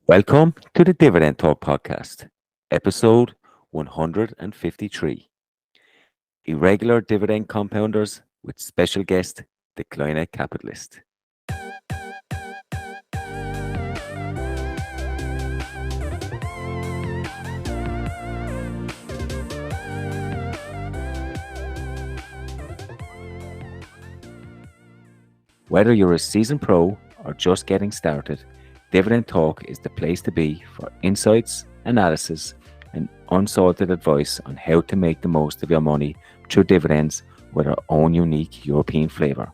Welcome to the Dividend Talk podcast, episode 153. Irregular Dividend Compounders with special guest, the Kleine Kapitalist. Whether you're a seasoned pro or just getting started, Dividend Talk is the place to be for insights, analysis, and unsalted advice on how to make the most of your money through dividends with our own unique European flavor.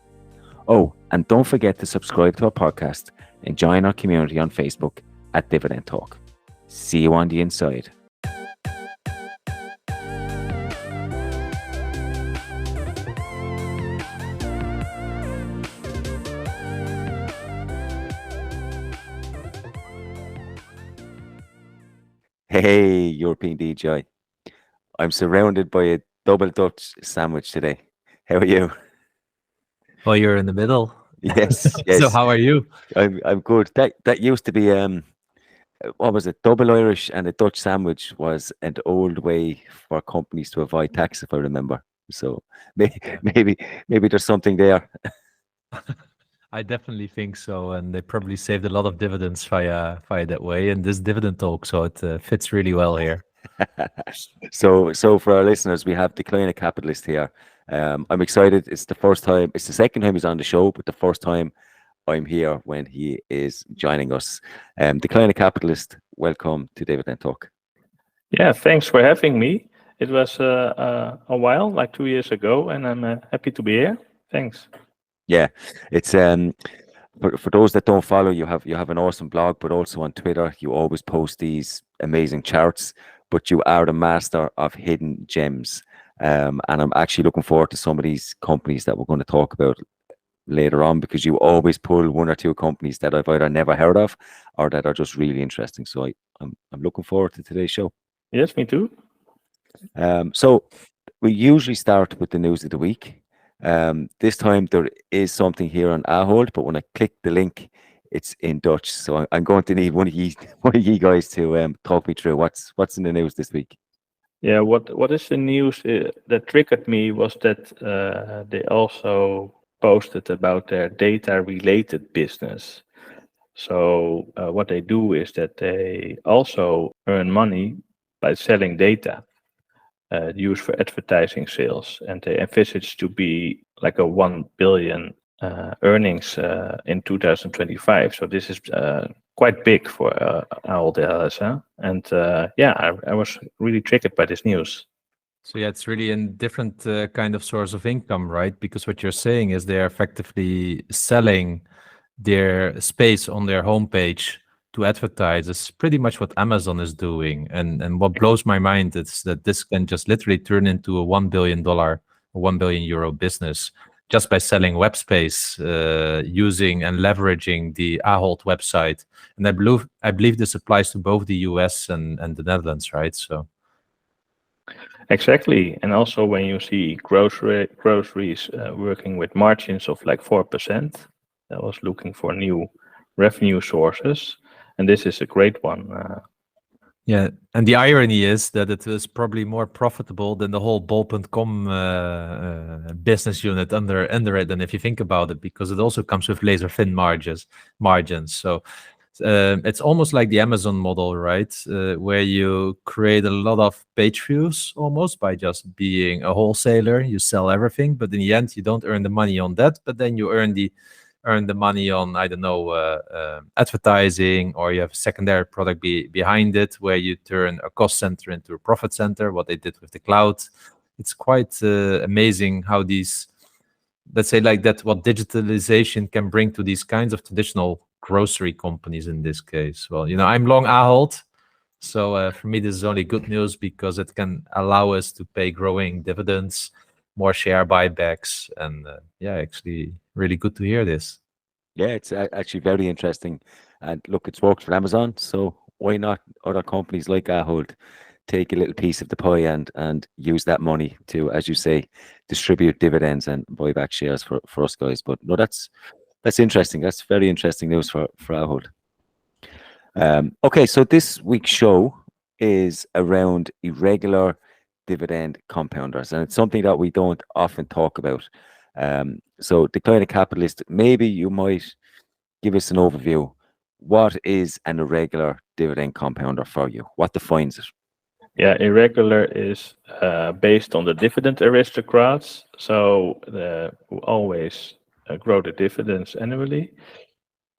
Oh, and don't forget to subscribe to our podcast and join our community on Facebook at Dividend Talk. See you on the inside. Hey, European DJ. I'm surrounded by a double Dutch sandwich today. How are you? Oh, you're in the middle. Yes, So yes. how are you? I'm good. That used to be what was it? Double Irish and a Dutch sandwich was an old way for companies to avoid tax, if I remember. So Yeah. maybe there's something there. I definitely think so, and they probably saved a lot of dividends via that way in this dividend talk, so it fits really well here. So for our listeners, we have the Kleine Capitalist here. I'm excited. It's the second time he's on the show, but the first time I'm here when he is joining us. The Kleine Capitalist, welcome to Dividend Talk. Yeah, thanks for having me. It was a while, like 2 years ago, and I'm happy to be here. Thanks. Yeah, it's for those that don't follow, you have an awesome blog, but also on Twitter, you always post these amazing charts. But you are the master of hidden gems, and I'm actually looking forward to some of these companies that we're going to talk about later on, because you always pull one or two companies that I've either never heard of or that are just really interesting. So I'm looking forward to today's show. Yes, me too. So we usually start with the news of the week. This time there is something here on Ahold, but when I click the link, it's in Dutch. So I'm going to need one of you guys to talk me through what's in the news this week. Yeah, what is the news that triggered me was that they also posted about their data-related business. So what they do is that they also earn money by selling data used for advertising sales, and they envisage to be like a 1 billion earnings in 2025. So this is quite big for Ahold Delhaize, huh? And I was really triggered by this news. So yeah, it's really a different kind of source of income, right? Because what you're saying is they're effectively selling their space on their homepage to advertise. It's pretty much what Amazon is doing. And what blows my mind is that this can just literally turn into a $1 billion or 1 billion euro business just by selling web space, using and leveraging the Ahold website. And I believe this applies to both the US and the Netherlands, right? So exactly. And also when you see groceries working with margins of like 4%, I was looking for new revenue sources, and this is a great one. Yeah, and the irony is that it is probably more profitable than the whole bol.com business unit under it. And if you think about it, because it also comes with laser thin margins. So it's almost like the Amazon model, right? Where you create a lot of page views almost by just being a wholesaler. You sell everything, but in the end, you don't earn the money on that. But then you earn the money on, I don't know, advertising, or you have a secondary product behind it where you turn a cost center into a profit center, what they did with the cloud. It's quite amazing how these, let's say like that, what digitalization can bring to these kinds of traditional grocery companies in this case. Well, I'm long Ahold. So for me, this is only good news because it can allow us to pay growing dividends, more share buybacks, and actually really good to hear this. Yeah, it's actually very interesting. And look, it's worked for Amazon, so why not other companies like Ahold take a little piece of the pie and use that money to, as you say, distribute dividends and buy back shares for us guys. But no, that's interesting. That's very interesting news for Ahold. Okay, so this week's show is around irregular dividend compounders, and it's something that we don't often talk about. So, the Kleine Kapitalist, maybe you might give us an overview. What is an irregular dividend compounder for you? What defines it? Yeah, irregular is based on the dividend aristocrats, so who always grow the dividends annually.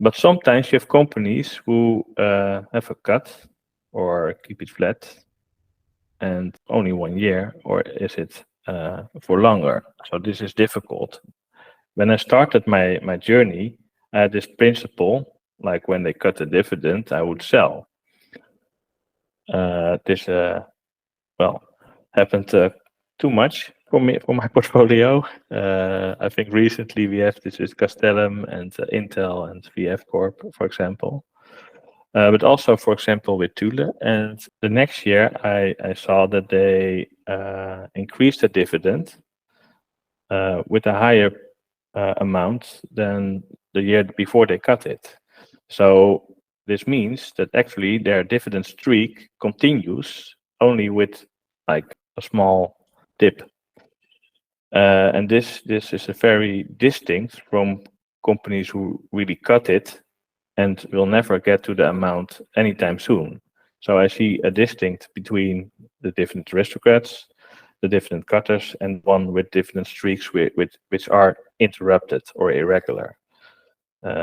But sometimes you have companies who have a cut or keep it flat and only 1 year, or is it for longer? So this is difficult. When I started my journey, I had this principle, like when they cut the dividend, I would sell. This happened too much for me, for my portfolio. I think recently we have this with Castellum and Intel and VF Corp, for example. But also, for example, with Thule. And the next year, I saw that they increased the dividend with a higher amount than the year before they cut it. So this means that actually their dividend streak continues only with like a small dip. And this is a very distinct from companies who really cut it and will never get to the amount anytime soon. So I see a distinct between the dividend aristocrats, the dividend cutters, and one with dividend streaks which are interrupted or irregular.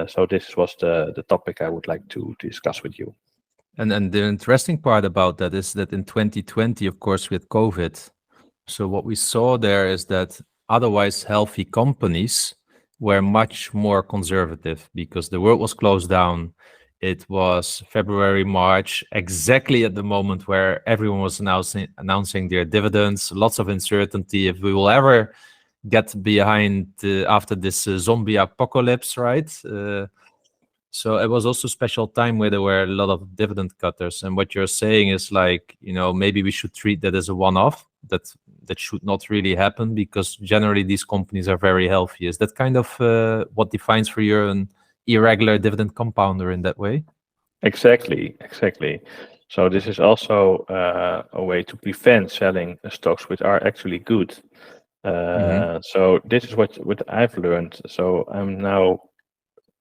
So this was the topic I would like to discuss with you. And the interesting part about that is that in 2020, of course, with COVID, so what we saw there is that otherwise healthy companies were much more conservative because the world was closed down. It was February, March, exactly at the moment where everyone was announcing their dividends. Lots of uncertainty if we will ever get behind after this zombie apocalypse, right? So it was also a special time where there were a lot of dividend cutters. And what you're saying is like, maybe we should treat that as a one-off. That should not really happen because generally these companies are very healthy. Is that kind of what defines for you an irregular dividend compounder in that way? Exactly. So this is also a way to prevent selling stocks which are actually good. So this is what I've learned. So I'm now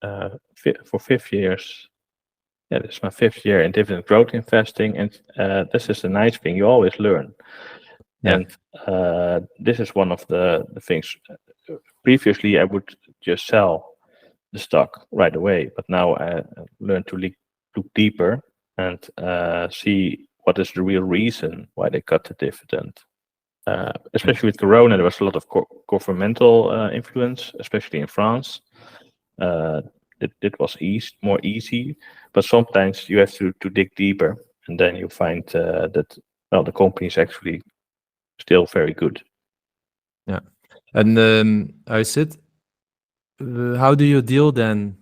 for 5 years. Yeah, this is my 5th year in dividend growth investing, and this is the nice thing. You always learn. Yeah. And this is one of the things. Previously, I would just sell the stock right away, but now I learned to look deeper and see what is the real reason why they cut the dividend. Especially with Corona, there was a lot of governmental influence, especially in France. It was more easy, but sometimes you have to dig deeper, and then you find that the company is actually still very good. Yeah, and I said, how do you deal then?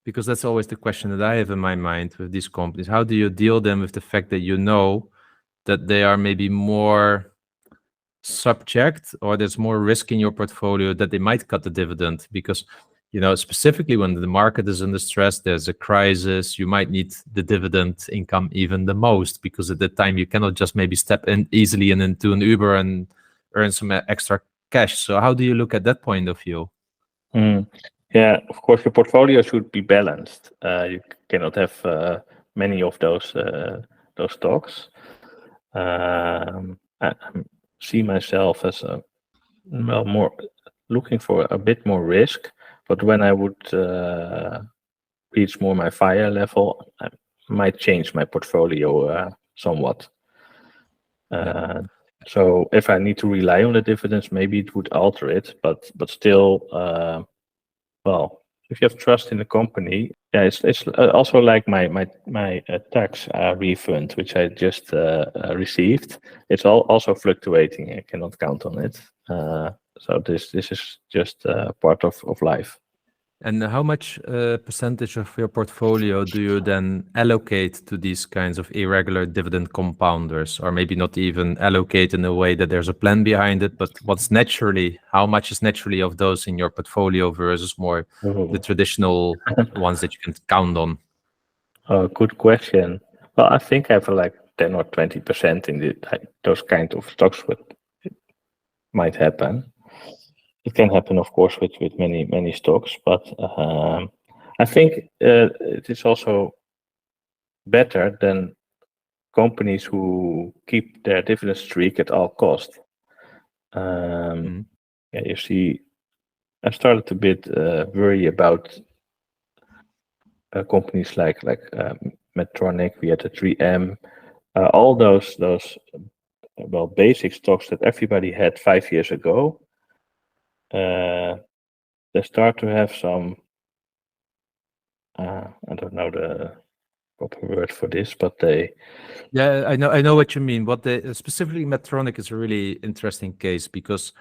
Because that's always the question that I have in my mind with these companies. How do you deal then with the fact that that they are maybe more subject, or there's more risk in your portfolio that they might cut the dividend? Because specifically when the market is under stress, there's a crisis, you might need the dividend income even the most, because at that time you cannot just maybe step in easily and into an Uber and earn some extra cash. So how do you look at that point of view? Yeah, of course, your portfolio should be balanced. You cannot have many of those stocks. I see myself as more looking for a bit more risk. But when I would reach more my fire level, I might change my portfolio somewhat. So if I need to rely on the dividends, maybe it would alter it. But still, if you have trust in the company, yeah, it's also like my tax refund, which I just received. It's also fluctuating. I cannot count on it. So this is just part of life. And how much percentage of your portfolio do you then allocate to these kinds of irregular dividend compounders, or maybe not even allocate in a way that there's a plan behind it, but how much is naturally of those in your portfolio versus more the traditional ones that you can count on? Oh, good question. Well, I think I have like 10 or 20% in those kind of stocks, but it might happen. It can happen, of course, with many stocks, but I think it is also better than companies who keep their dividend streak at all cost. Yeah, you see, I started a bit worry about companies like Medtronic. We had the 3M, all those basic stocks that everybody had 5 years ago. They start to have some. I don't know the proper word for this, but they. Yeah, I know what you mean. What they specifically Medtronic is a really interesting case because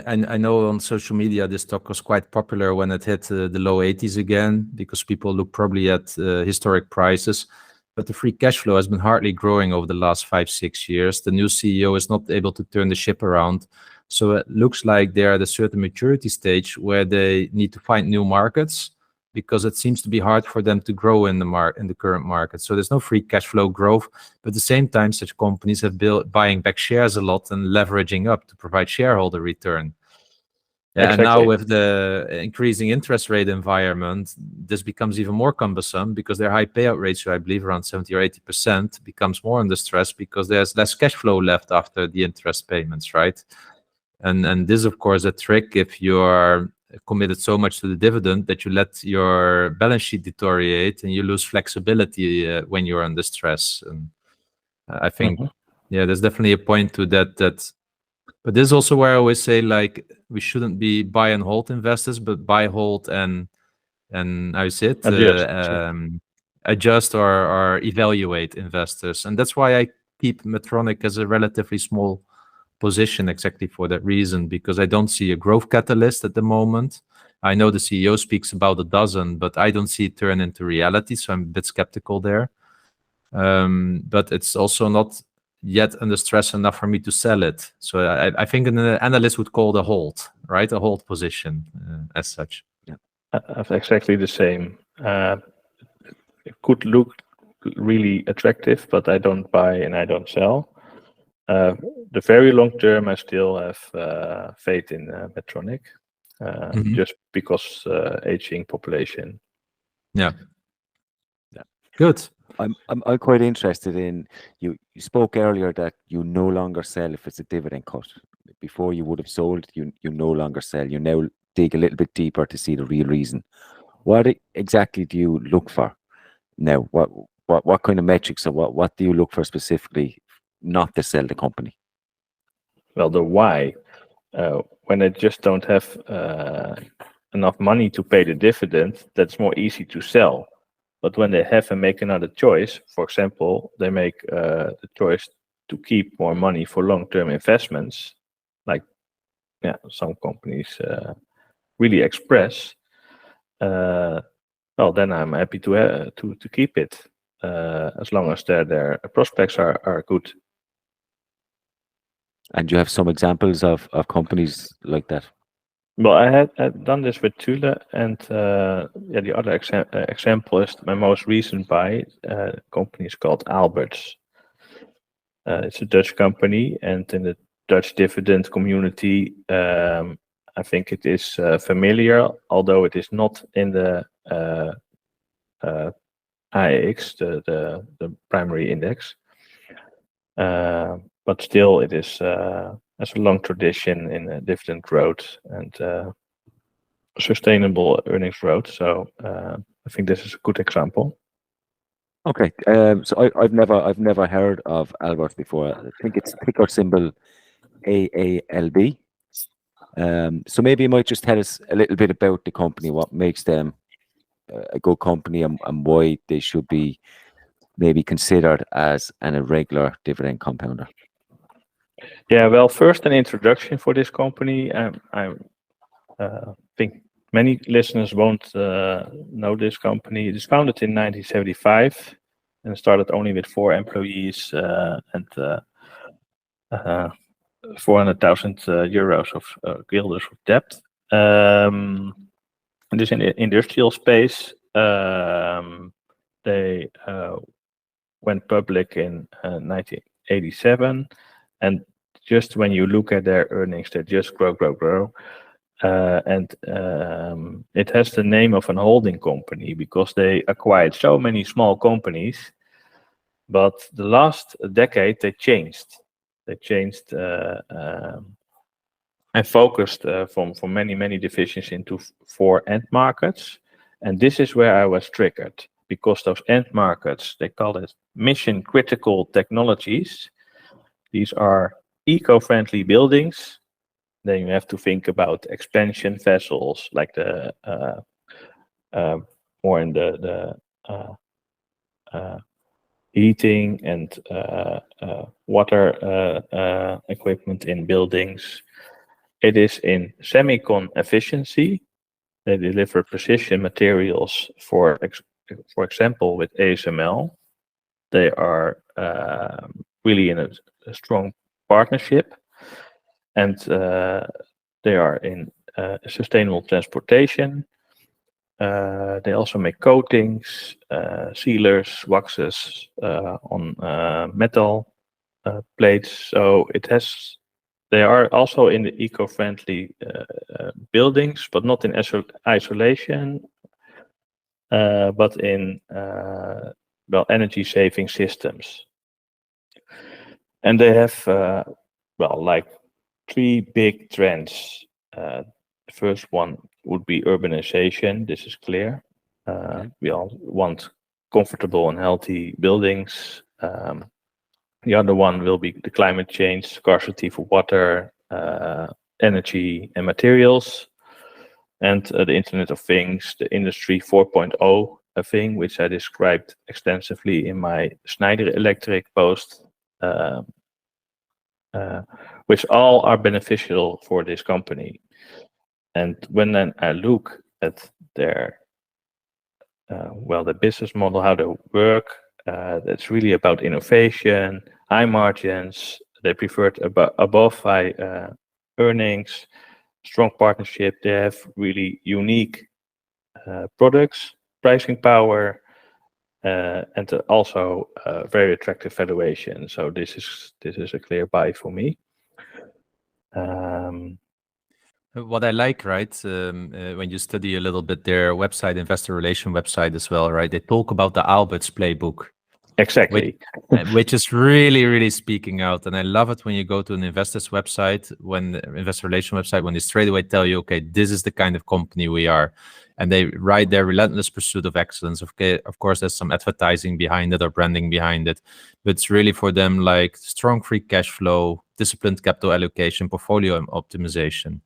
I know on social media this stock was quite popular when it hit the low 80s again because people look probably at historic prices. But the free cash flow has been hardly growing over the last 5-6 years. The new CEO is not able to turn the ship around. So it looks like they're at a certain maturity stage where they need to find new markets because it seems to be hard for them to grow in the current market. So there's no free cash flow growth. But at the same time, such companies have built buying back shares a lot and leveraging up to provide shareholder return. And now with the increasing interest rate environment, this becomes even more cumbersome because their high payout ratio, I believe around 70 or 80%, becomes more under stress because there's less cash flow left after the interest payments, right? And this, of course, a trick if you're committed so much to the dividend that you let your balance sheet deteriorate and you lose flexibility when you're under stress. And I think, yeah, there's definitely a point to that. But this is also where I always say, like, we shouldn't be buy and hold investors, but buy, hold, and how is it? Adjust or evaluate investors. And that's why I keep Medtronic as a relatively small position exactly for that reason, because I don't see a growth catalyst at the moment. I know the CEO speaks about a dozen, but I don't see it turn into reality, so I'm a bit skeptical there. But it's also not yet under stress enough for me to sell it. So I think an analyst would call it a hold, right? A hold position as such. Yeah, exactly the same. It could look really attractive, but I don't buy and I don't sell. The very long term, I still have faith in Medtronic, just because aging population. Yeah. Good. I'm quite interested in you spoke earlier that you no longer sell if it's a dividend cut. Before you would have sold, you no longer sell. You now dig a little bit deeper to see the real reason. What exactly do you look for now? What kind of metrics or what do you look for specifically not to sell the company? Well, the why. When they just don't have enough money to pay the dividend, that's more easy to sell. But when they have and make another choice, for example, they make the choice to keep more money for long-term investments, like some companies really express. Well, then I'm happy to keep it as long as their prospects are good. And you have some examples of companies like that? Well, I had done this with Thule, and the other example is my most recent buy. Company is called Alberts. It's a Dutch company, and in the Dutch dividend community, I think it is familiar, although it is not in the AEX, the primary index. But still, it is has a long tradition in dividend growth and sustainable earnings growth. So I think this is a good example. Okay, so I've never heard of Alberts before. I think it's ticker symbol AALB. So maybe you might just tell us a little bit about the company, what makes them a good company, and why they should be maybe considered as an irregular dividend compounder. Yeah, well, first an introduction for this company. I think many listeners won't know this company. It was founded in 1975 and started only with 4 employees and 400,000 euros of guilders of debt. This in the industrial space. they went public in 1987, and just when you look at their earnings, they just grow. And it has the name of an holding company because they acquired so many small companies. But the last decade, they changed. They changed and focused from many divisions into 4 end markets. And this is where I was triggered, because those end markets, they call it mission critical technologies. These are eco-friendly buildings. Then you have to think about expansion vessels, like the more in the heating and water equipment in buildings. It is in semicon efficiency. They deliver precision materials for example, with ASML. They are really in a strong partnership, and they are in sustainable transportation. They also make coatings, sealers, waxes on metal plates. So they are also in the eco-friendly buildings, but not in isolation, but in energy saving systems. And they have like 3 big trends. The first one would be urbanization. This is clear. We all want comfortable and healthy buildings. The other one will be the climate change, scarcity for water, energy, and materials. And the Internet of Things, the Industry 4.0 thing, which I described extensively in my Schneider Electric post, which all are beneficial for this company. And when then I look at their the business model, how they work, that's really about innovation, high margins. They preferred above high earnings, strong partnership. They have really unique products, pricing power, and also very attractive valuation. So this is a clear buy for me. What I like, right, when you study a little bit their website, investor relation website as well, right, they talk about the Albert's playbook. Exactly. Which is really, really speaking out. And I love it when you go to an investor's website, investor relation website, when they straight away tell you, okay, this is the kind of company we are. And they write their relentless pursuit of excellence. Okay, of course, there's some advertising behind it or branding behind it. But it's really for them like strong free cash flow, disciplined capital allocation, portfolio optimization.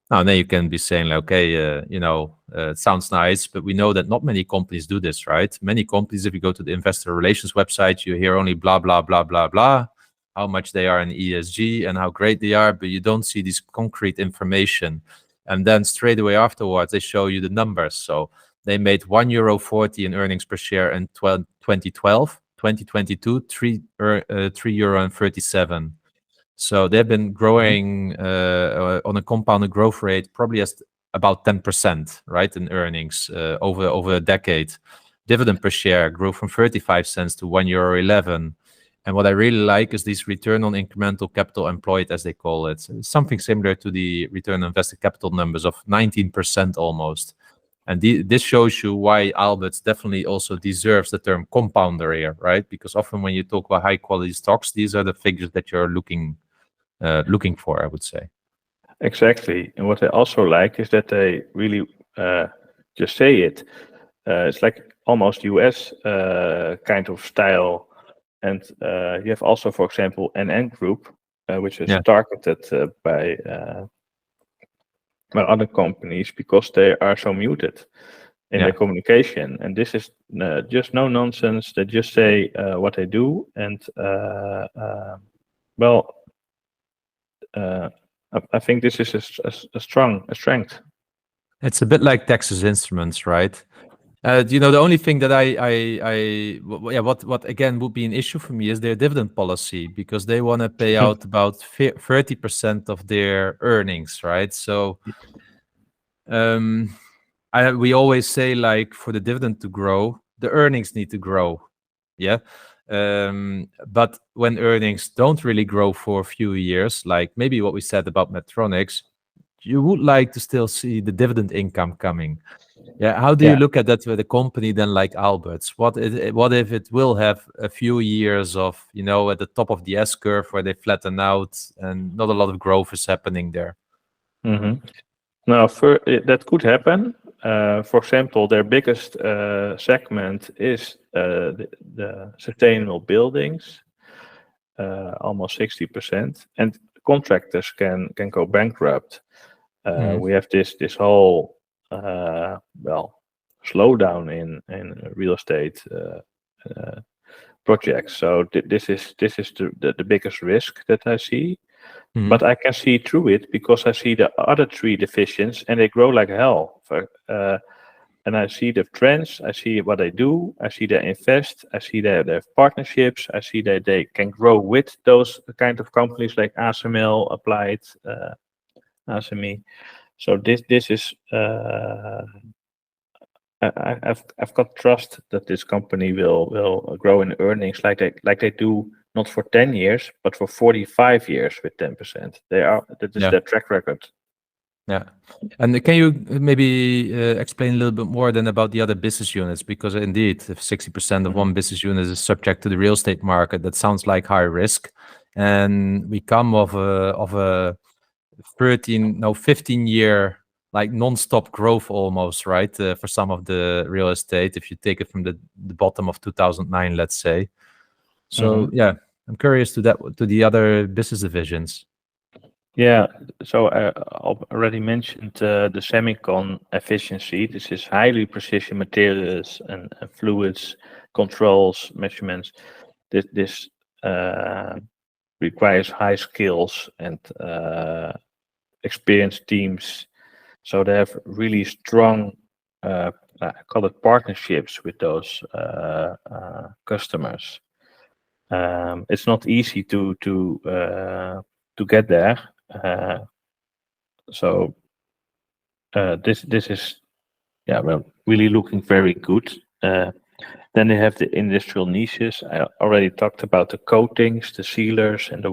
Now, then you can be saying, like, okay, it sounds nice, but we know that not many companies do this, right? Many companies, if you go to the investor relations website, you hear only blah, blah, blah, blah, blah, how much they are in ESG and how great they are, but you don't see this concrete information. And then straight away afterwards, they show you the numbers. So they made €1.40 in earnings per share in 2012, 2022, €3.37. So they've been growing on a compounded growth rate, probably as about 10%, right, in earnings over a decade. Dividend per share grew from 35 cents to €1.11. And what I really like is this return on incremental capital employed, as they call it. Something similar to the return on invested capital numbers of 19% almost. And this shows you why Alberts definitely also deserves the term compounder here, right? Because often when you talk about high quality stocks, these are the figures that you're looking for, I would say. Exactly. And what I also like is that they really just say it. It's like almost US kind of style. And you have also, for example, NN Group, which is targeted by other companies because they are so muted in their communication. And this is just no nonsense. They just say what they do. And I think this is a strength. It's a bit like Texas Instruments, right? The only thing that what again would be an issue for me is their dividend policy, because they want to pay out about 30% of their earnings, right? So we always say, like, for the dividend to grow, the earnings need to grow. Yeah. But when earnings don't really grow for a few years, like maybe what we said about Medtronics, you would like to still see the dividend income coming. Yeah. How do you look at that with a company then like Albert's? What if it will have a few years of, at the top of the S curve where they flatten out and not a lot of growth is happening there? Now, that could happen. For example, their biggest segment is the sustainable buildings, almost 60%, and contractors can go bankrupt. We have this whole slowdown in real estate projects. So this is the biggest risk that I see. But I can see through it because I see the other three divisions and they grow like hell. And I see the trends, I see what they do, I see they invest, I see they have partnerships, I see that they can grow with those kind of companies like ASML, Applied, ASME. So this is I've got trust that this company will grow in earnings like they do, not for 10 years, but for 45 years with 10%. That is their track record. Yeah. And can you maybe explain a little bit more then about the other business units? Because indeed, if 60% of one business unit is subject to the real estate market, that sounds like high risk. And we come of a 15-year like non-stop growth almost, right? For some of the real estate, if you take it from the bottom of 2009, let's say. So yeah, I'm curious to the other business divisions. Yeah, so I already mentioned the semicon efficiency. This is highly precision materials and fluids, controls, measurements. This requires high skills and experienced teams. So they have really strong, I call it partnerships with those customers. It's not easy to get there. So this is really looking very good. Then they have the industrial niches. I already talked about the coatings, the sealers, and the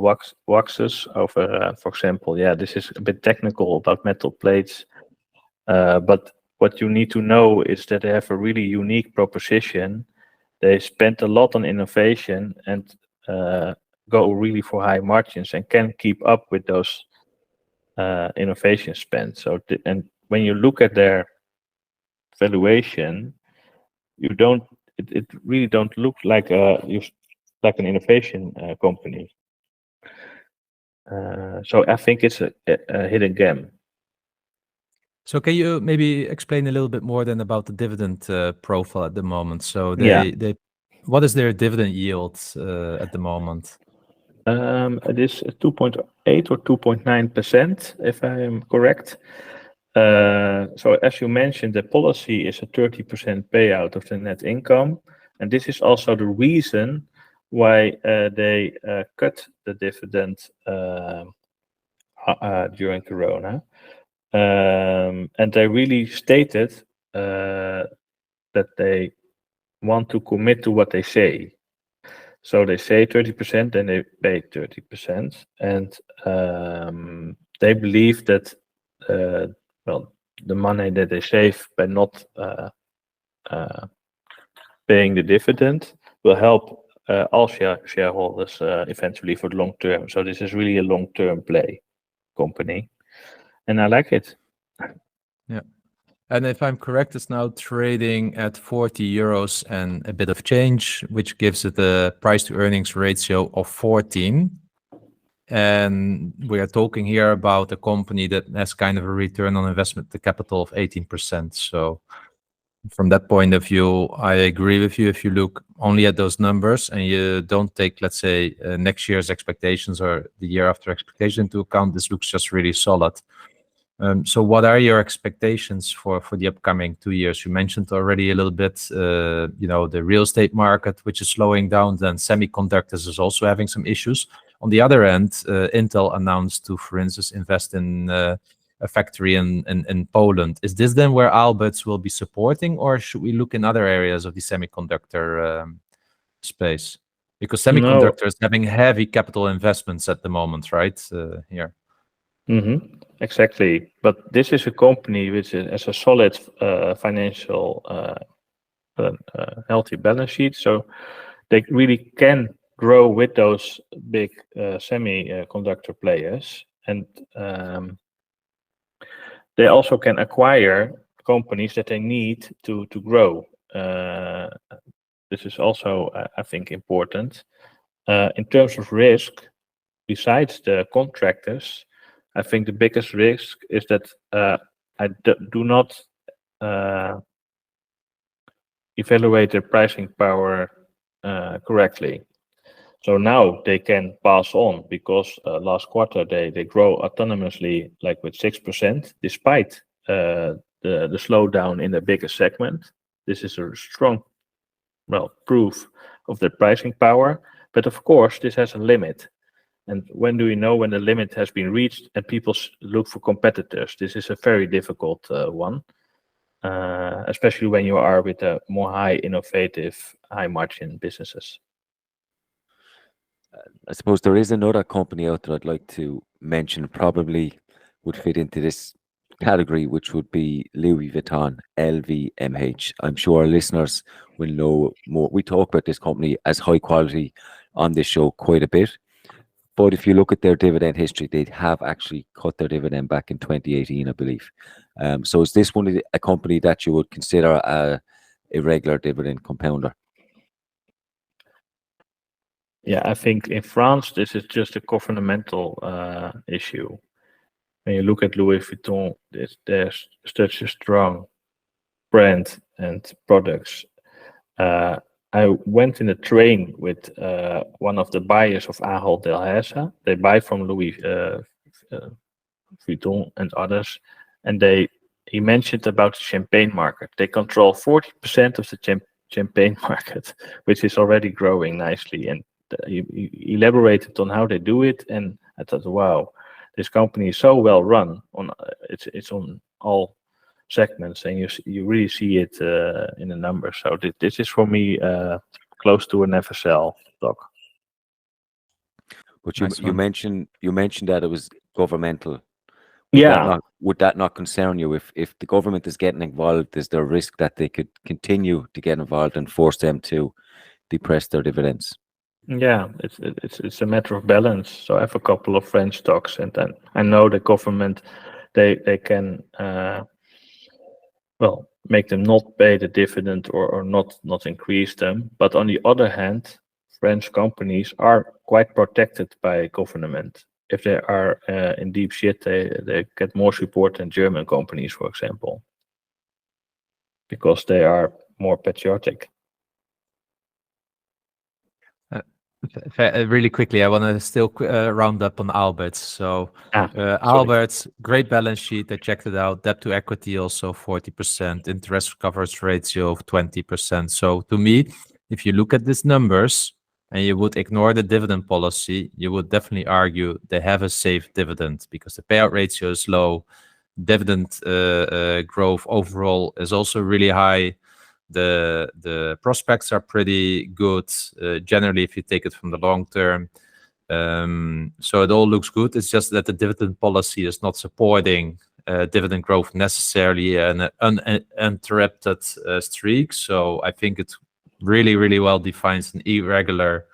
waxes. For example, this is a bit technical about metal plates. But what you need to know is that they have a really unique proposition. They spent a lot on innovation and go really for high margins and can keep up with those innovation spend. So and when you look at their valuation, it really don't look like an innovation company. So I think it's a hidden gem. So can you maybe explain a little bit more then about the dividend profile at the moment? So what is their dividend yield at the moment? It is 2.8 or 2.9%, if I am correct. So as you mentioned, the policy is a 30% payout of the net income. And this is also the reason why they cut the dividend during Corona. And they really stated that they want to commit to what they say. So they say 30%, then they pay 30%. And they believe that the money that they save by not paying the dividend will help all shareholders eventually for the long term. So this is really a long-term play company. And I like it. Yeah. And if I'm correct, it's now trading at 40 euros and a bit of change, which gives it a price to earnings ratio of 14. And we are talking here about a company that has kind of a return on investment to capital of 18%. So from that point of view, I agree with you. If you look only at those numbers and you don't take, let's say, next year's expectations or the year after expectation into account, this looks just really solid. So what are your expectations for the upcoming 2 years? You mentioned already a little bit, the real estate market, which is slowing down. Then semiconductors is also having some issues. On the other end, Intel announced to, for instance, invest in a factory in Poland. Is this then where Aalberts will be supporting, or should we look in other areas of the semiconductor space? Because semiconductors having heavy capital investments at the moment, right? Here. Exactly. But this is a company which has a solid financial, healthy balance sheet. So they really can grow with those big semiconductor players. And they also can acquire companies that they need to grow. This is also, I think, important. In terms of risk, besides the contractors, I think the biggest risk is that I do not evaluate their pricing power correctly. So now they can pass on because last quarter they grow autonomously like with 6%, despite the slowdown in the biggest segment. This is a strong, proof of their pricing power. But of course, this has a limit. And when do we know when the limit has been reached and people look for competitors? This is a very difficult one, especially when you are with a more high innovative, high margin businesses. I suppose there is another company out there I'd like to mention, probably would fit into this category, which would be Louis Vuitton, LVMH. I'm sure our listeners will know more. We talk about this company as high quality on this show quite a bit. But if you look at their dividend history, they have actually cut their dividend back in 2018, I believe. So is this a company that you would consider a irregular dividend compounder? Yeah, I think in France, this is just a governmental issue. When you look at Louis Vuitton, there's such a strong brand and products. I went in a train with one of the buyers of Ahold Delhaize. They buy from Louis Vuitton and others, and he mentioned about the champagne market. They control 40% of the champagne market, which is already growing nicely. And he elaborated on how they do it, and I thought, wow, this company is so well run. It's on all segments, and you really see it in the numbers. So this is for me close to an FSL stock. But you mentioned that it was governmental. Would that not concern you if the government is getting involved? Is there a risk that they could continue to get involved and force them to depress their dividends? Yeah, it's a matter of balance. So I have a couple of French stocks, and then I know the government they can make them not pay the dividend or not increase them. But on the other hand, French companies are quite protected by government. If they are in deep shit, they get more support than German companies, for example, because they are more patriotic. Really quickly, I want to still round up on Aalberts. So Aalberts, great balance sheet. I checked it out. Debt to equity also 40%. Interest coverage ratio of 20%. So to me, if you look at these numbers and you would ignore the dividend policy, you would definitely argue they have a safe dividend because the payout ratio is low. Dividend growth overall is also really high. The prospects are pretty good generally if you take it from the long term. So it all looks good. It's just that the dividend policy is not supporting dividend growth necessarily an uninterrupted streak. So I think it really, really well defines an irregular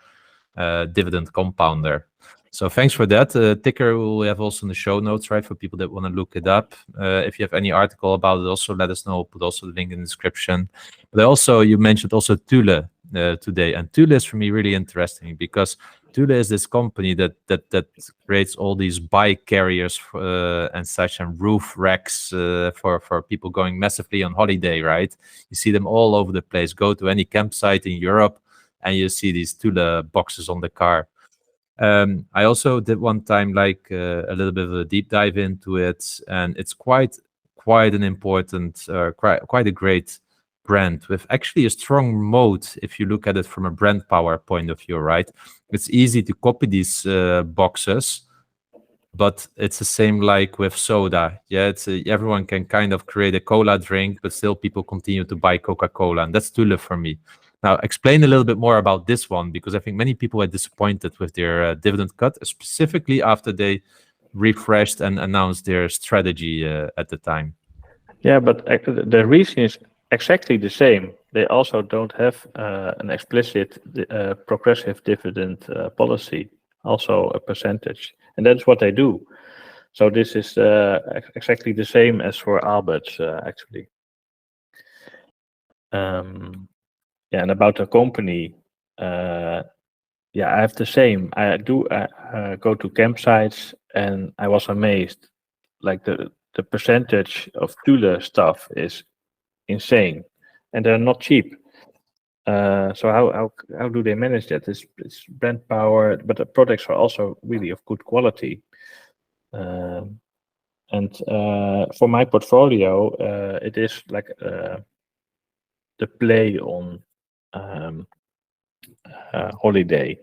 dividend compounder. So thanks for that. Ticker we have also in the show notes, right, for people that want to look it up. If you have any article about it, also let us know. I'll put also the link in the description. But also, you mentioned also Thule today. And Thule is for me really interesting because Thule is this company that creates all these bike carriers and such, and roof racks for people going massively on holiday, right? You see them all over the place. Go to any campsite in Europe and you see these Thule boxes on the car. I also did one time like a little bit of a deep dive into it, and it's quite an important, quite a great brand with actually a strong moat if you look at it from a brand power point of view, right? It's easy to copy these boxes, but it's the same like with soda. Yeah, everyone can kind of create a cola drink, but still people continue to buy Coca-Cola, and that's Thule for me. Now, explain a little bit more about this one, because I think many people were disappointed with their dividend cut, specifically after they refreshed and announced their strategy at the time. Yeah, but the reason is exactly the same. They also don't have an explicit progressive dividend policy, also a percentage, and that's what they do. So this is exactly the same as for Alberts, actually. Yeah, and about the company, yeah, I have the same. I do go to campsites, and I was amazed. Like the percentage of Thule stuff is insane, and they're not cheap. So how do they manage that? It's brand power, but the products are also really of good quality. And for my portfolio, it is like the play on holiday.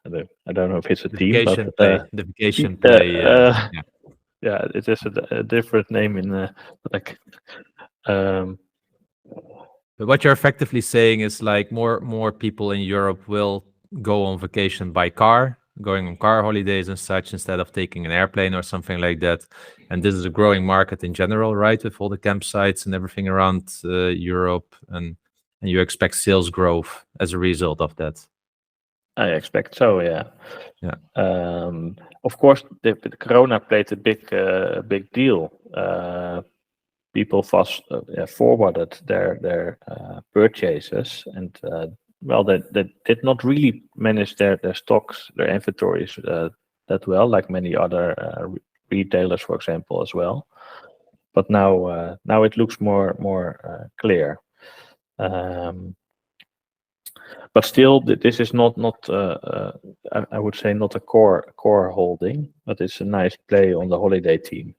I don't know if it's a team, but the vacation play. Yeah, it is a different name in like. But what you're effectively saying is like more people in Europe will go on vacation by car, going on car holidays and such, instead of taking an airplane or something like that. And this is a growing market in general, right? With all the campsites and everything around Europe, and you expect sales growth as a result of that. I expect so, yeah. Yeah. Of course, the Corona played a big deal. People fast forwarded their purchases, and well, they did not really manage their stocks, their inventories that well, like many other retailers, for example, as well. But now it looks more clear. But still, this is not I would say not a core holding, but it's a nice play on the holiday team.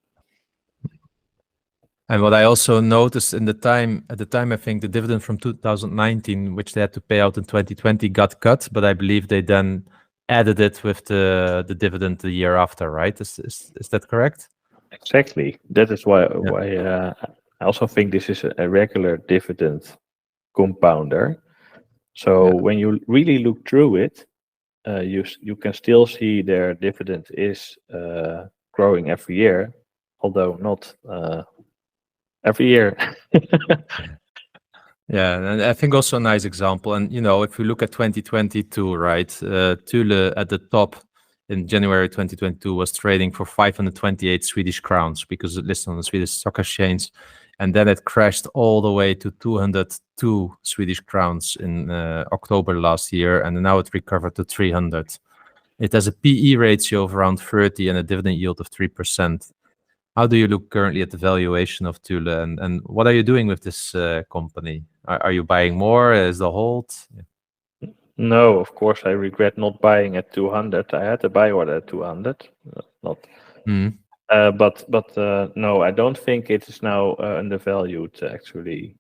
And what I also noticed at the time, I think the dividend from 2019, which they had to pay out in 2020, got cut, but I believe they then added it with the dividend the year after, right? Is that correct? Exactly. That is why I also think this is a regular dividend compounder. So when you really look through it, you can still see their dividend is growing every year, although not every year. Yeah, and I think also a nice example. And if you look at 2022, right, Thule at the top in January 2022 was trading for 528 Swedish crowns because it listed on the Swedish stock exchange, and then it crashed all the way to 202 Swedish crowns in October last year, and now it recovered to 300. It has a PE ratio of around 30 and a dividend yield of 3%. How do you look currently at the valuation of Thule, and what are you doing with this company? Are you buying more? Is the hold? No, of course, I regret not buying at 200. I had a buy order at 200. Not. But no, I don't think it is now undervalued. Actually,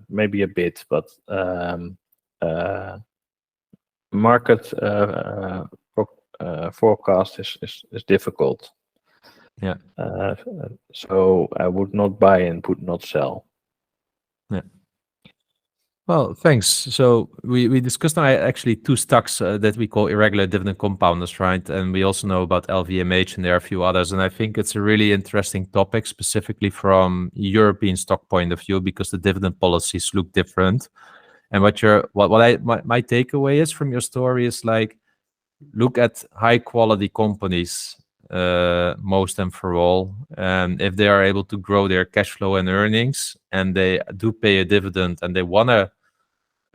maybe a bit, but market forecast is difficult. Yeah. So I would not buy and would not sell. Yeah. Well, thanks. So we discussed now actually two stocks that we call irregular dividend compounders, right? And we also know about LVMH, and there are a few others. And I think it's a really interesting topic, specifically from European stock point of view, because the dividend policies look different. And my takeaway is from your story is like, look at high quality companies, most and for all, and if they are able to grow their cash flow and earnings, and they do pay a dividend, and they want to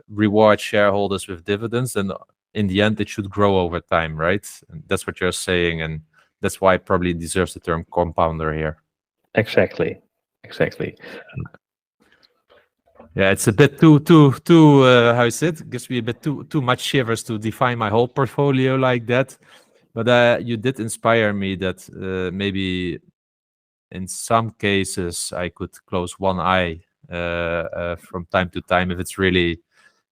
reward shareholders with dividends, then in the end it should grow over time, right? And that's what you're saying, and that's why it probably deserves the term compounder here. Exactly. Yeah, it's a bit too how is it? Gives me a bit too much shivers to define my whole portfolio like that. But you did inspire me that maybe in some cases I could close one eye from time to time if it's really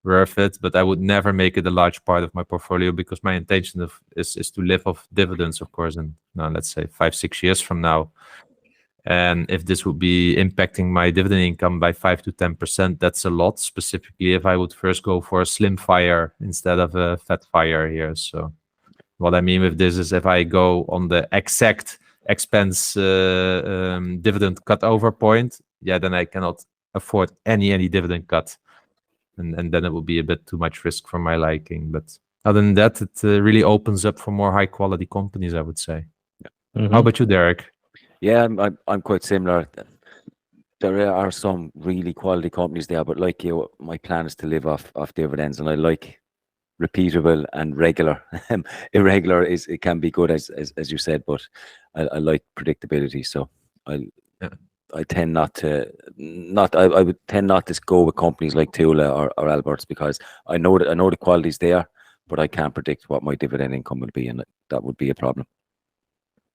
worth it, but I would never make it a large part of my portfolio because my intention is to live off dividends, of course, in let's say 5-6 years from now. And if this would be impacting my dividend income by 5 to 10%, that's a lot, specifically if I would first go for a slim fire instead of a fat fire here. So what I mean with this is if I go on the exact expense dividend cut over point, then I cannot afford any dividend cut. And then it would be a bit too much risk for my liking. But other than that, it really opens up for more high quality companies, I would say. How about you, Derek? Yeah, I'm quite similar. There are some really quality companies there, but like you, my plan is to live off dividends, and I like repeatable and regular. Irregular it can be good as you said, but I like predictability. So I tend not to I would tend not to go with companies like Tula or Alberts because I know the quality's there, but I can't predict what my dividend income will be, and that would be a problem.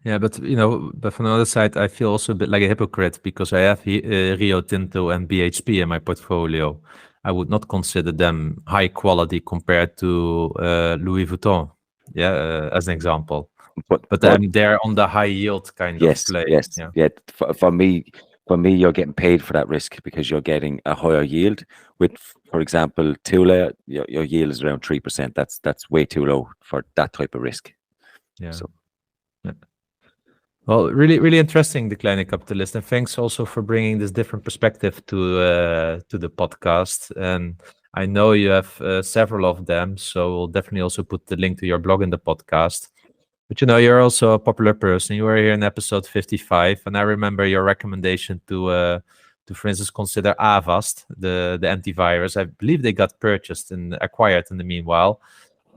Yeah, but from the other side, I feel also a bit like a hypocrite because I have Rio Tinto and BHP in my portfolio. I would not consider them high quality compared to Louis Vuitton, as an example. But they're on the high yield kind of play. Yes. For me, you're getting paid for that risk because you're getting a higher yield. With, for example, Tula, your yield is around 3%. That's way too low for that type of risk. Yeah. So. Yeah. Well, really interesting, the Kleine Kapitalist, and thanks also for bringing this different perspective to the podcast. And I know you have several of them, so we'll definitely also put the link to your blog in the podcast. But you're also a popular person. You were here in episode 55, and I remember your recommendation to for instance, consider Avast, the antivirus. I believe they got purchased and acquired in the meanwhile.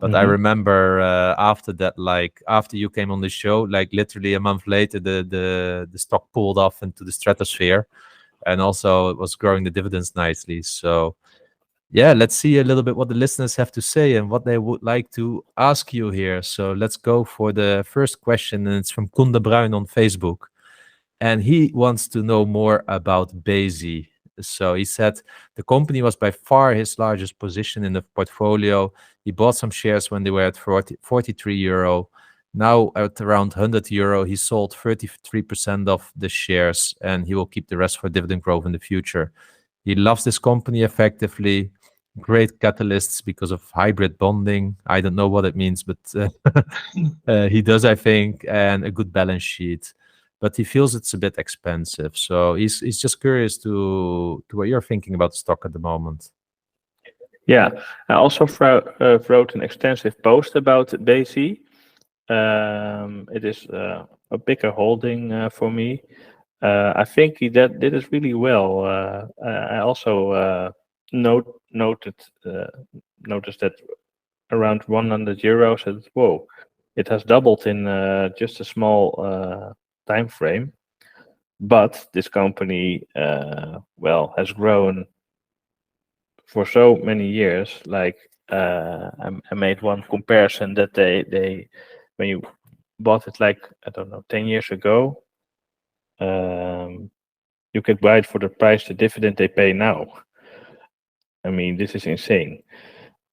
But I remember after that, like after you came on the show, like literally a month later, the stock pulled off into the stratosphere, and also it was growing the dividends nicely. So yeah, let's see a little bit what the listeners have to say and what they would like to ask you here. So let's go for the first question, and it's from Koen de Bruin on Facebook, and he wants to know more about Bezi. So he said the company was by far his largest position in the portfolio. He bought some shares when they were at 43 euro. Now at around 100 euro, he sold 33% of the shares, and he will keep the rest for dividend growth in the future. He loves this company effectively. Great catalysts because of hybrid bonding. I don't know what it means, but he does, I think, and a good balance sheet. But he feels it's a bit expensive. So he's just curious to what you're thinking about the stock at the moment. Yeah, I also wrote an extensive post about Bezi. It is a bigger holding for me. I think he did it really well. I also noticed that around 100 euros, and whoa, it has doubled in just a small time frame. But this company, has grown for so many years. Like I made one comparison that they when you bought it, like I don't know, 10 years ago, you could buy it for the price the dividend they pay now. I mean, this is insane.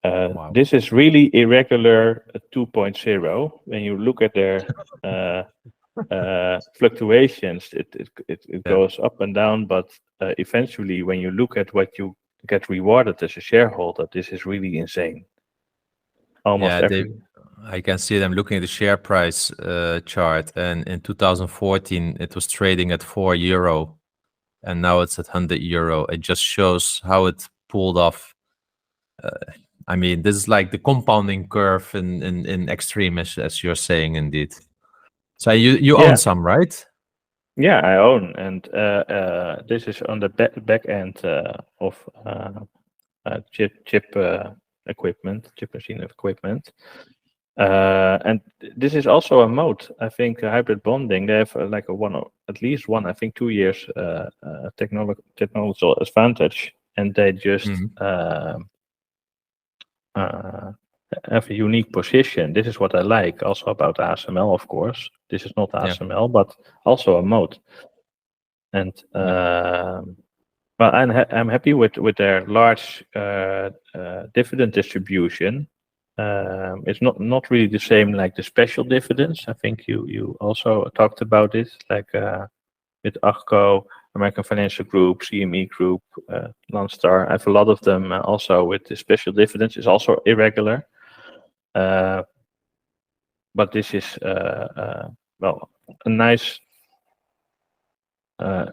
Wow. This is really Irregular 2.0. When you look at their fluctuations, it goes up and down, but eventually when you look at what you get rewarded as a shareholder, this is really insane. I can see them looking at the share price chart, and in 2014 it was trading at 4 euro, and now it's at 100 euro. It just shows how it pulled off. I mean, this is like the compounding curve in extreme, as you're saying, indeed. So you own some, right? Yeah, I own, and this is on the back end of chip machine equipment. And this is also a moat. I think hybrid bonding, they have at least 2 years technological advantage, and they just have a unique position. This is what I like also about ASML, of course. This is not ASML, but also a moat. And Well, I'm happy with their large dividend distribution. It's not really the same like the special dividends. I think you also talked about it, like with Agco, American Financial Group, CME Group, Landstar. I have a lot of them also with the special dividends. It's also irregular. But this is well, a nice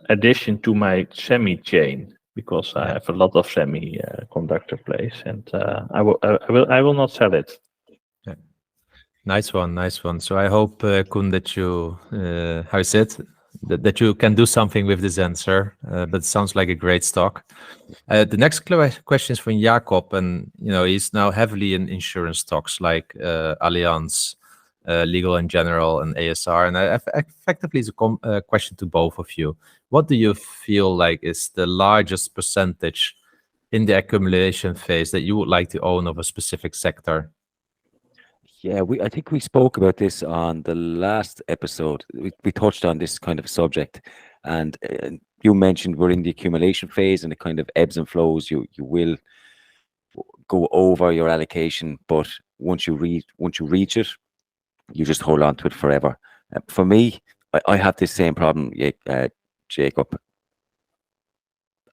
addition to my semi chain, because I have a lot of semiconductor plays, and I will not sell it. Nice one. So I hope, Koen, that you how is it that you can do something with this answer. But it sounds like a great stock. The next question is from Jacob, and he's now heavily in insurance stocks like Allianz, Legal & General, and ASR. And effectively, it's a question to both of you. What do you feel like is the largest percentage in the accumulation phase that you would like to own of a specific sector? Yeah, I think we spoke about this on the last episode. We touched on this kind of subject, and you mentioned we're in the accumulation phase, and it kind of ebbs and flows. You will go over your allocation, but once you reach it, you just hold on to it forever. For me, I have this same problem, Jacob.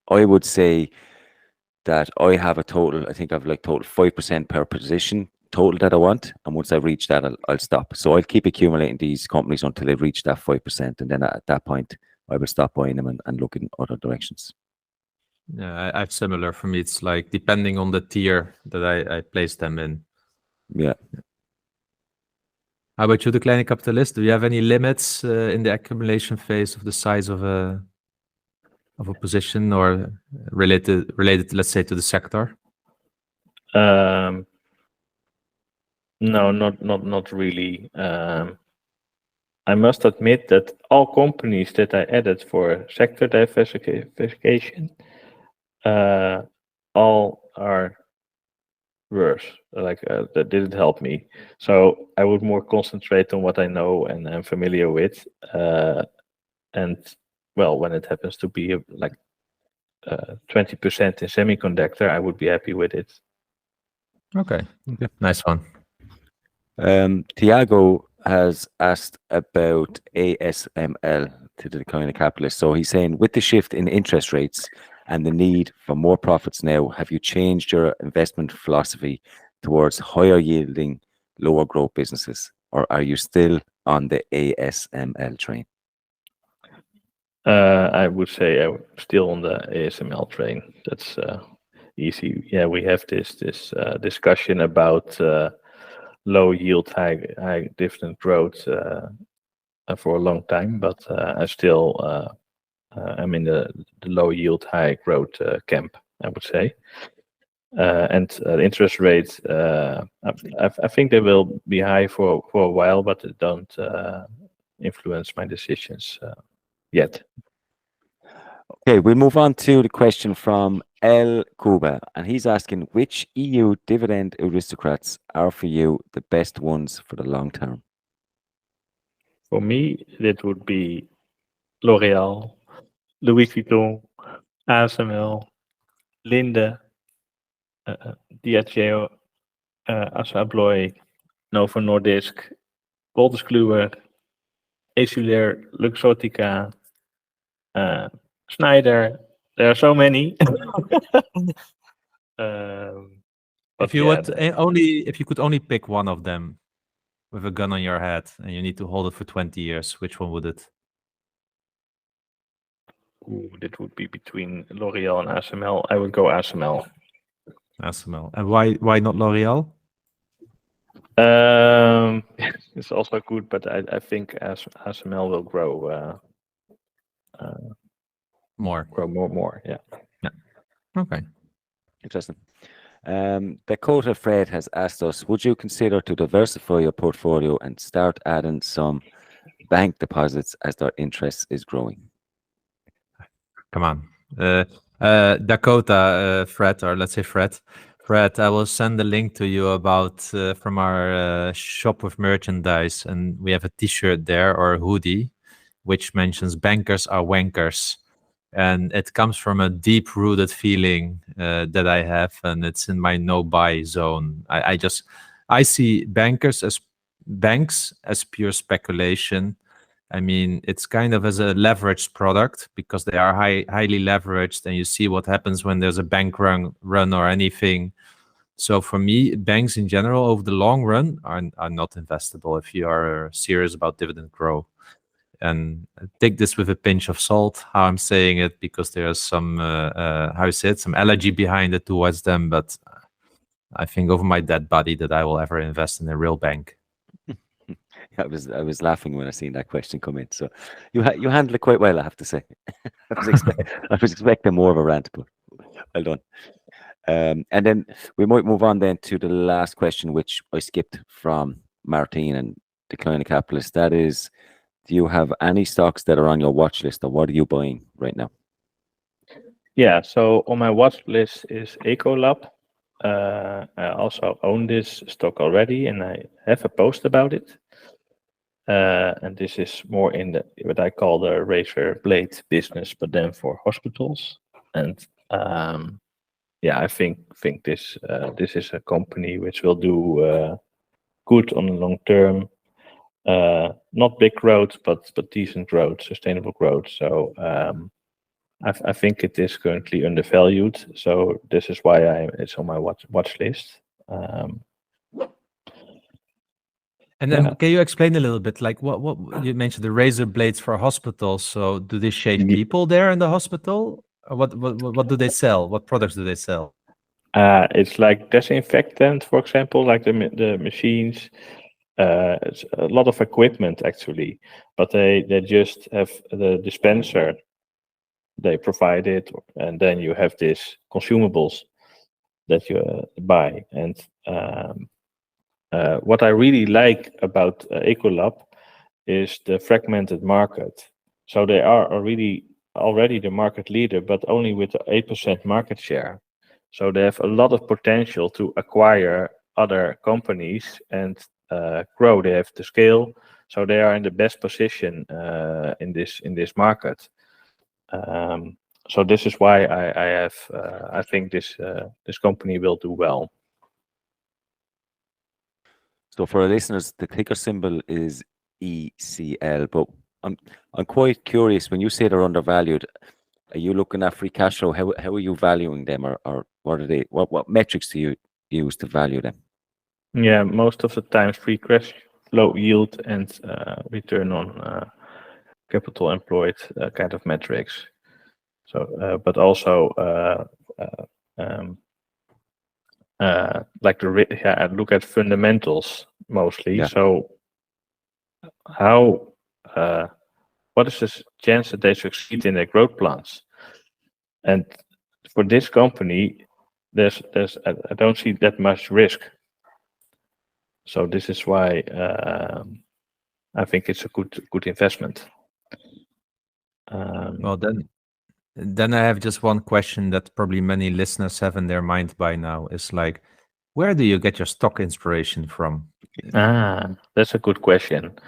I would say that I have a total, I think I've like total 5% per position total that I want, and once I reach that, I'll stop. So I'll keep accumulating these companies until they reach that 5%, and then at that point I will stop buying them and look in other directions. Yeah, I have similar. For me, it's like depending on the tier that I place them in. Yeah. How about you, the Kleine Kapitalist? Do you have any limits in the accumulation phase of the size of a position, or related, let's say, to the sector? No, not really. I must admit that all companies that I added for sector diversification, all are worse. Like that didn't help me. So I would more concentrate on what I know and I'm familiar with. And well, when it happens to be like 20% in semiconductor, I would be happy with it. Okay. Nice one. Tiago has asked about ASML to the Kleine Kapitalist. So he's saying, with the shift in interest rates and the need for more profits now, have you changed your investment philosophy towards higher yielding, lower growth businesses, or are you still on the ASML train? I would say I'm still on the ASML train. That's easy. Yeah, we have this discussion about low yield, high dividend growth for a long time, but I still I'm in the low yield, high growth camp, I would say. And the interest rates, I think they will be high for a while, but it don't influence my decisions yet. Okay, we'll move on to the question from El Cuba, and he's asking, which EU dividend aristocrats are for you the best ones for the long term? For me, it would be L'Oréal, Louis Vuitton, ASML, Linde, Diageo, Assa Abloy, Novo Nordisk, Wolters Kluwer, Essilor, Luxottica, Schneider. There are so many. If you could only pick one of them with a gun on your head and you need to hold it for 20 years, which one would it? That would be between L'Oréal and ASML. I would go ASML. ASML. And why not L'Oréal? It's also good, but I think ASML will grow more. Yeah. Okay. Interesting. Dakota Fred has asked us, would you consider to diversify your portfolio and start adding some bank deposits as their interest is growing? Come on. Dakota, Fred, or let's say Fred. Fred, I will send a link to you about from our shop with merchandise, and we have a t-shirt there, or a hoodie, which mentions bankers are wankers. And it comes from a deep-rooted feeling that I have, and it's in my no-buy zone. I see banks as pure speculation. I mean, it's kind of as a leveraged product because they are highly leveraged, and you see what happens when there's a bank run or anything. So for me, banks in general, over the long run, are not investable if you are serious about dividend growth. And take this with a pinch of salt, how I'm saying it, because there's some, how you say it, some allergy behind it towards them. But I think over my dead body that I will ever invest in a real bank. I was laughing when I seen that question come in. So you handled it quite well, I have to say. I was expecting more of a rant, but well done. And then we might move on then to the last question, which I skipped from Martin and the Kleine Kapitalist. That is, do you have any stocks that are on your watch list, or what are you buying right now? Yeah, so on my watch list is Ecolab. I also own this stock already, and I have a post about it. And this is more in the what I call the razor blade business, but then for hospitals. And yeah, I think this is a company which will do good on the long term. Not big growth, but decent growth, sustainable growth. So I think it is currently undervalued. So this is why it's on my watch list. And then can you explain a little bit, like what you mentioned, the razor blades for hospitals? So do they shave people there in the hospital? Or what do they sell? What products do they sell? It's like disinfectant, for example, like the machines. It's a lot of equipment actually, but they just have the dispenser. They provide it, and then you have these consumables that you buy. And what I really like about Ecolab is the fragmented market. So they are already the market leader, but only with 8% market share. So they have a lot of potential to acquire other companies and grow. They have the scale, so they are in the best position in this market. So this is why I think this company will do well. So for our listeners, the ticker symbol is ECL, but I'm quite curious, when you say they're undervalued, are you looking at free cash flow? How are you valuing them, or what are they? What metrics do you use to value them? Yeah, most of the times free cash flow yield and return on capital employed kind of metrics. So, but also like I look at fundamentals mostly. Yeah. So, what is the chance that they succeed in their growth plans? And for this company, I don't see that much risk. So this is why I think it's a good investment. Well, then I have just one question that probably many listeners have in their mind by now. Is like, where do you get your stock inspiration from? That's a good question.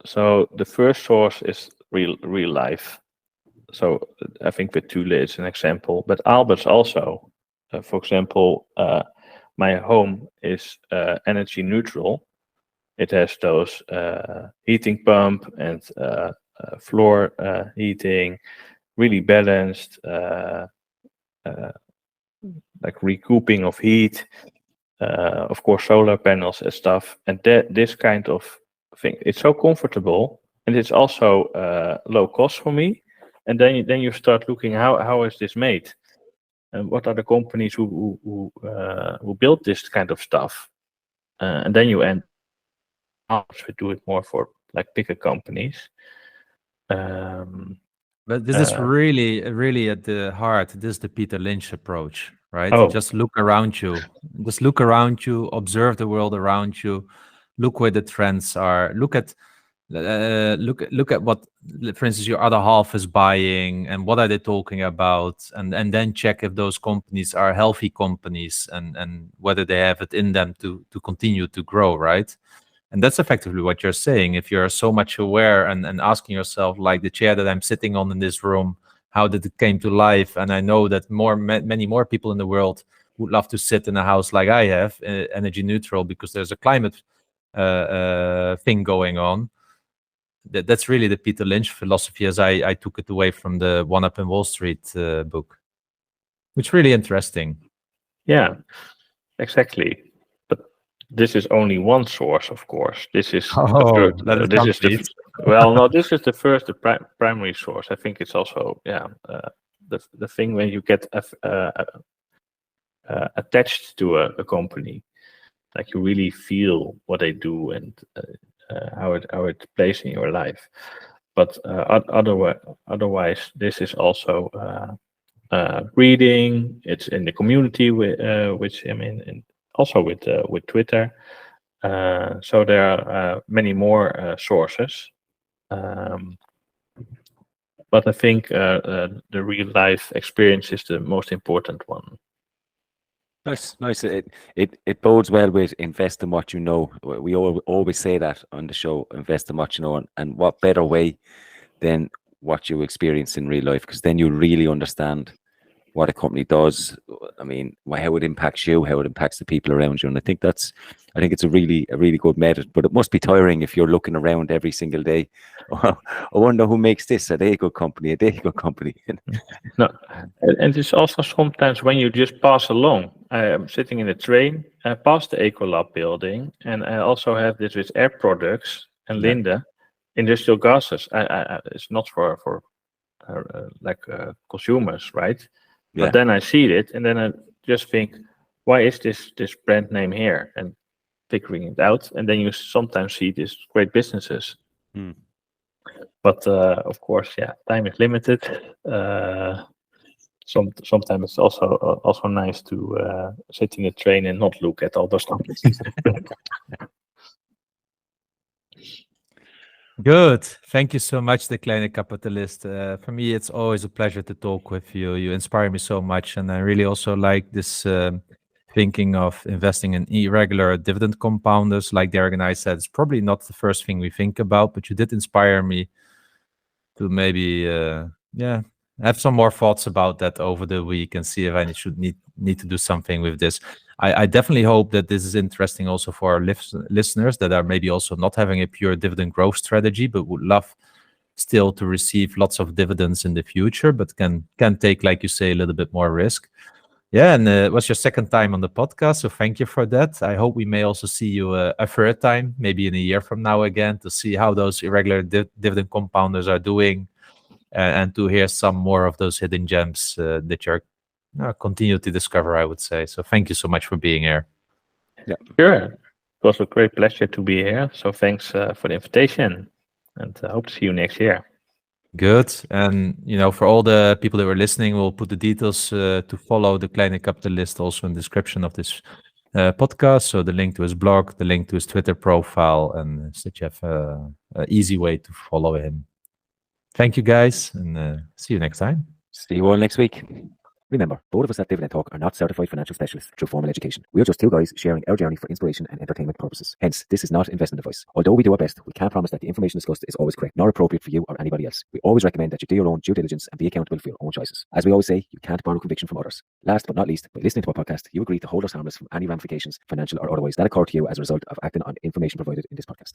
So the first source is real life. So I think with Thule is an example, but Alberts also. For example, my home is energy neutral. It has those heating pump and floor heating, really balanced, like recouping of heat. Of course, solar panels and stuff, and this kind of thing. It's so comfortable, and it's also low cost for me. And then you start looking how is this made, and what are the companies who build this kind of stuff, and then you end up to do it more for like bigger companies. But this is really at the heart. This is the Peter Lynch approach, right? Oh. Just look around you. Just look around you. Observe the world around you. Look where the trends are. Look at what, for instance, your other half is buying, and what are they talking about, and then check if those companies are healthy companies, and whether they have it in them to continue to grow, right? And that's effectively what you're saying. If you're so much aware and asking yourself, like the chair that I'm sitting on in this room, how did it came to life? And I know that many more people in the world would love to sit in a house like I have, energy neutral, because there's a climate thing going on. That's really the Peter Lynch philosophy, as I took it away from the One Up in Wall Street book, which is really interesting. Yeah, exactly. But this is only one source, of course. This is this is the first, the primary source. I think it's also the thing when you get attached to a company, like you really feel what they do and how it plays in your life. But otherwise, this is also reading. It's in the community, which I mean, and also with Twitter. So there are many more sources. But I think the real life experience is the most important one. Nice. It bodes well with invest in what you know. We always say that on the show, invest in what you know, and what better way than what you experience in real life, because then you really understand what a company does. I mean, how it impacts you, how it impacts the people around you, and I think it's a really good method. But it must be tiring if you're looking around every single day. I wonder who makes this. Are they a good company? Are they a good company? No, and it's also sometimes when you just pass along. I am sitting in a train, past the Ecolab building, and I also have this with Air Products and Linde, industrial gases. It's not for consumers, right? Yeah. But then I see it, and then I just think, why is this brand name here? And figuring it out, and then you sometimes see these great businesses. But of course, time is limited. Sometimes it's also nice to sit in a train and not look at all those numbers. Good. Thank you so much, the Kleine Kapitalist. For me, it's always a pleasure to talk with you. You inspire me so much, and I really also like this thinking of investing in irregular dividend compounders. Like Derek and I said, it's probably not the first thing we think about, but you did inspire me to maybe have some more thoughts about that over the week and see if I should need to do something with this. I definitely hope that this is interesting also for our listeners that are maybe also not having a pure dividend growth strategy, but would love still to receive lots of dividends in the future, but can take, like you say, a little bit more risk. Yeah, and it was your second time on the podcast, so thank you for that. I hope we may also see you a third time, maybe in a year from now again, to see how those irregular dividend compounders are doing, and to hear some more of those hidden gems that you're continue to discover, I would say. So thank you so much for being here. Yeah, sure. It was a great pleasure to be here. So thanks for the invitation, and I hope to see you next year. Good. And, for all the people that were listening, we'll put the details to follow the Kleine Kapitalist also in the description of this podcast. So the link to his blog, the link to his Twitter profile, and so that you have an easy way to follow him. Thank you, guys, and see you next time. See you all next week. Remember, both of us at Dividend Talk are not certified financial specialists through formal education. We are just two guys sharing our journey for inspiration and entertainment purposes. Hence, this is not investment advice. Although we do our best, we can't promise that the information discussed is always correct, nor appropriate for you or anybody else. We always recommend that you do your own due diligence and be accountable for your own choices. As we always say, you can't borrow conviction from others. Last but not least, by listening to our podcast, you agree to hold us harmless from any ramifications, financial or otherwise, that occur to you as a result of acting on information provided in this podcast.